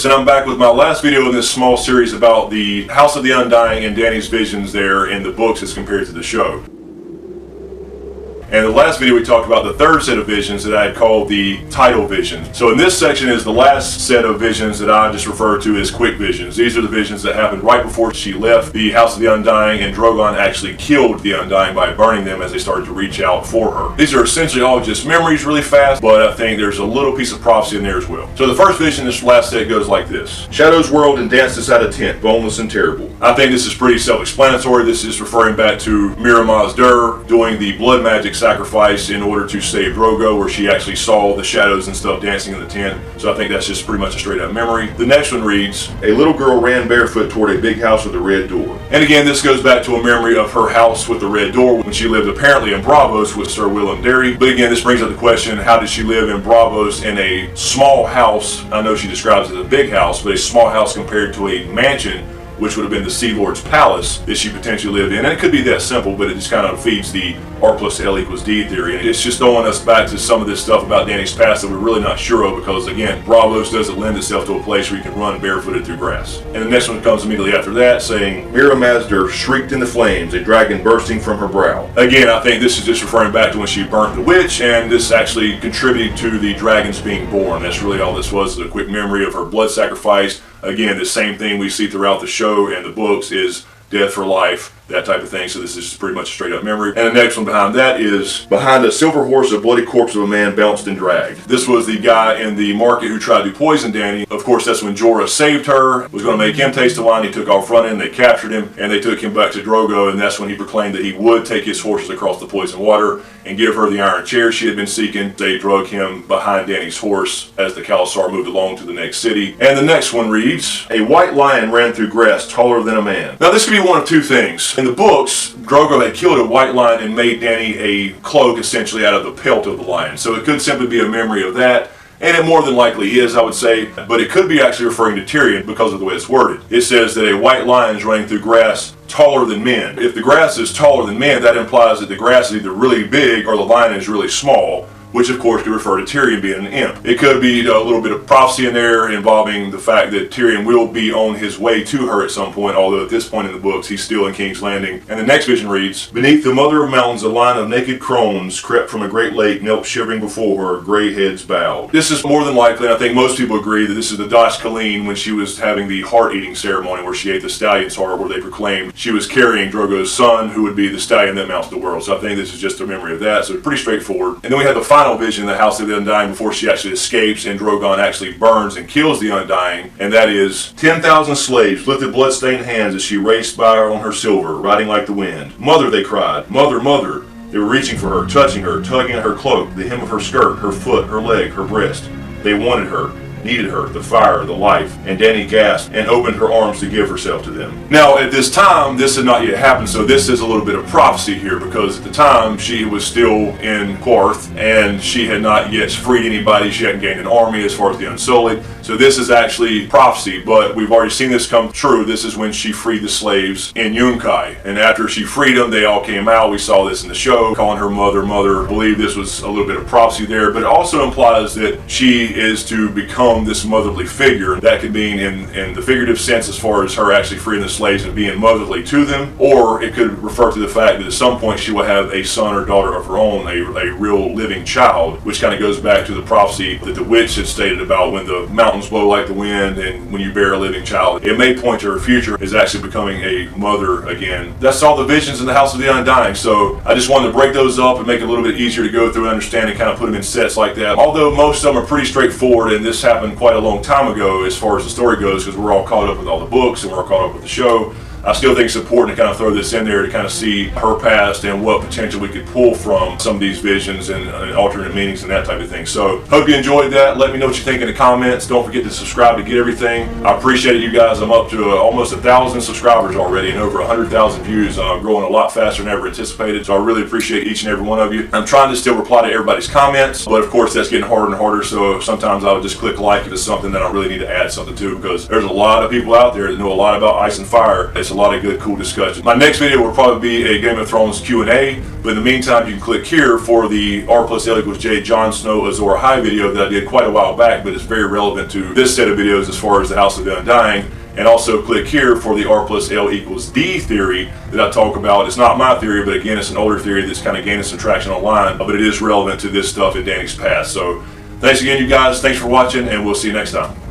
And I'm back with my last video in this small series about the House of the Undying and Dany's visions there in the books as compared to the show. And the last video we talked about the third set of visions that I had called the title vision. So in this section is the last set of visions that I just refer to as quick visions. These are the visions that happened right before she left the House of the Undying, and Drogon actually killed the Undying by burning them as they started to reach out for her. These are essentially all just memories really fast, but I think there's a little piece of prophecy in there as well. So the first vision, this last set, goes like this. Shadows whirled and danced inside a tent, boneless and terrible. I think this is pretty self-explanatory. This is referring back to Mira Mazdur doing the blood magic sacrifice in order to save Drogo, where she actually saw the shadows and stuff dancing in the tent. So I think that's just pretty much a straight up memory. The next one reads, a little girl ran barefoot toward a big house with a red door. And again, this goes back to a memory of her house with the red door when she lived apparently in Braavos with Sir Willem Derry. But again, this brings up the question, how did she live in Braavos in a small house? I know she describes it as a big house, but a small house compared to a mansion, which would have been the Sea Lord's palace that she potentially lived in. And it could be that simple, but it just kind of feeds the R plus L equals D theory. And it's just throwing us back to some of this stuff about Dany's past that we're really not sure of, because again, Braavos doesn't lend itself to a place where you can run barefooted through grass. And the next one comes immediately after that, saying, Mira Mazdur shrieked in the flames, a dragon bursting from her brow. Again, I think this is just referring back to when she burnt the witch, and this actually contributed to the dragons being born. That's really all this was, a quick memory of her blood sacrifice. Again, the same thing we see throughout the show and the books is death for life, that type of thing. So this is pretty much a straight up memory. And the next one behind that is, behind a silver horse, a bloody corpse of a man bounced and dragged. This was the guy in the market who tried to poison Dany. Of course, that's when Jorah saved her, was going to make him taste the wine. He took off running, they captured him, and they took him back to Drogo, and that's when he proclaimed that he would take his horses across the poison water and give her the iron chair she had been seeking. They drug him behind Dany's horse as the Khalasar moved along to the next city. And the next one reads, a white lion ran through grass taller than a man. Now this could be one of two things. In the books, Drogo had killed a white lion and made Dany a cloak essentially out of the pelt of the lion. So it could simply be a memory of that. And it more than likely is, I would say, but it could be actually referring to Tyrion because of the way it's worded. It says that a white lion is running through grass taller than men. If the grass is taller than men, that implies that the grass is either really big or the lion is really small, which of course could refer to Tyrion being an imp. It could be a little bit of prophecy in there involving the fact that Tyrion will be on his way to her at some point, although at this point in the books he's still in King's Landing. And the next vision reads, beneath the mother of mountains a line of naked crones crept from a great lake, knelt shivering before her, grey heads bowed. This is more than likely, and I think most people agree, that this is the Dash Kaleen when she was having the heart eating ceremony where she ate the stallion's heart, where they proclaimed she was carrying Drogo's son, who would be the stallion that mounts the world. So I think this is just a memory of that, so pretty straightforward. And then we have the final vision in the House of the Undying before she actually escapes and Drogon actually burns and kills the Undying, and that is 10,000 slaves lifted blood-stained hands as she raced by her on her silver, riding like the wind. Mother, they cried, mother, mother. They were reaching for her, touching her, tugging at her cloak, the hem of her skirt, her foot, her leg, her breast. They wanted her, needed her, the fire, the life, and Dany gasped and opened her arms to give herself to them. Now, at this time, this had not yet happened, so this is a little bit of prophecy here, because at the time, she was still in Qarth, and she had not yet freed anybody. She hadn't gained an army as far as the Unsullied. So this is actually prophecy, but we've already seen this come true. This is when she freed the slaves in Yunkai. And after she freed them, they all came out. We saw this in the show, calling her mother, mother. I believe this was a little bit of prophecy there, but it also implies that she is to become this motherly figure. That could mean in the figurative sense as far as her actually freeing the slaves and being motherly to them, or it could refer to the fact that at some point she will have a son or daughter of her own, a real living child, which kind of goes back to the prophecy that the witch had stated about when the mountains blow like the wind and when you bear a living child. It may point to her future as actually becoming a mother again. That's all the visions in the House of the Undying, so I just wanted to break those up and make it a little bit easier to go through and understand and kind of put them in sets like that. Although most of them are pretty straightforward, and this happened quite a long time ago as far as the story goes, because we're all caught up with all the books and we're all caught up with the show. I still think it's important to kind of throw this in there to kind of see her past and what potential we could pull from some of these visions and alternate meanings and that type of thing. So hope you enjoyed that. Let me know what you think in the comments. Don't forget to subscribe to get everything. I appreciate it, you guys. I'm up to almost 1,000 subscribers already and over 100,000 views. I'm growing a lot faster than ever anticipated, so I really appreciate each and every one of you. I'm trying to still reply to everybody's comments, but of course that's getting harder and harder, so sometimes I would just click like if it's something that I really need to add something to, because there's a lot of people out there that know a lot about Ice and Fire as It's a lot of good, cool discussion. My next video will probably be a Game of Thrones Q&A, but in the meantime, you can click here for the R plus L equals J Jon Snow Azor Ahai video that I did quite a while back, but it's very relevant to this set of videos as far as the House of the Undying. And also click here for the R plus L equals D theory that I talk about. It's not my theory, but again, it's an older theory that's kind of gaining some traction online, but it is relevant to this stuff in Dany's past. So thanks again, you guys. Thanks for watching, and we'll see you next time.